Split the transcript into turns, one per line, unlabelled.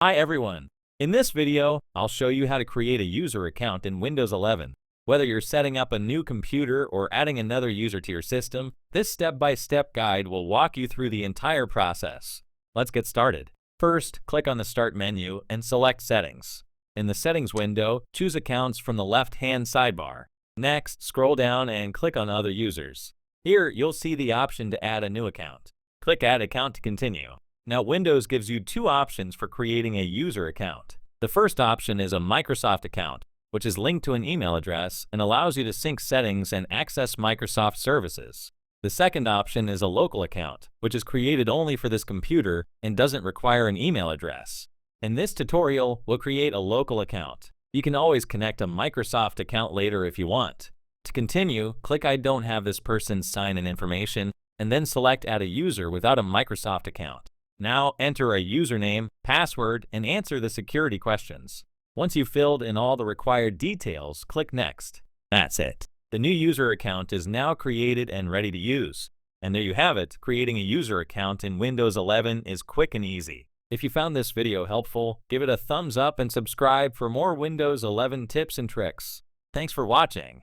Hi everyone! In this video, I'll show you how to create a user account in Windows 11. Whether you're setting up a new computer or adding another user to your system, this step-by-step guide will walk you through the entire process. Let's get started. First, click on the Start menu and select Settings. In the Settings window, choose Accounts from the left-hand sidebar. Next, scroll down and click on Other Users. Here, you'll see the option to add a new account. Click Add Account to continue. Now, Windows gives you two options for creating a user account. The first option is a Microsoft account, which is linked to an email address and allows you to sync settings and access Microsoft services. The second option is a local account, which is created only for this computer and doesn't require an email address. In this tutorial, we'll create a local account. You can always connect a Microsoft account later if you want. To continue, click I don't have this person's sign-in information, and then select Add a user without a Microsoft account. Now enter a username, password, and answer the security questions. Once you've filled in all the required details, click Next. That's it. The new user account is now created and ready to use. And there you have it, creating a user account in Windows 11 is quick and easy. If you found this video helpful, give it a thumbs up and subscribe for more Windows 11 tips and tricks. Thanks for watching.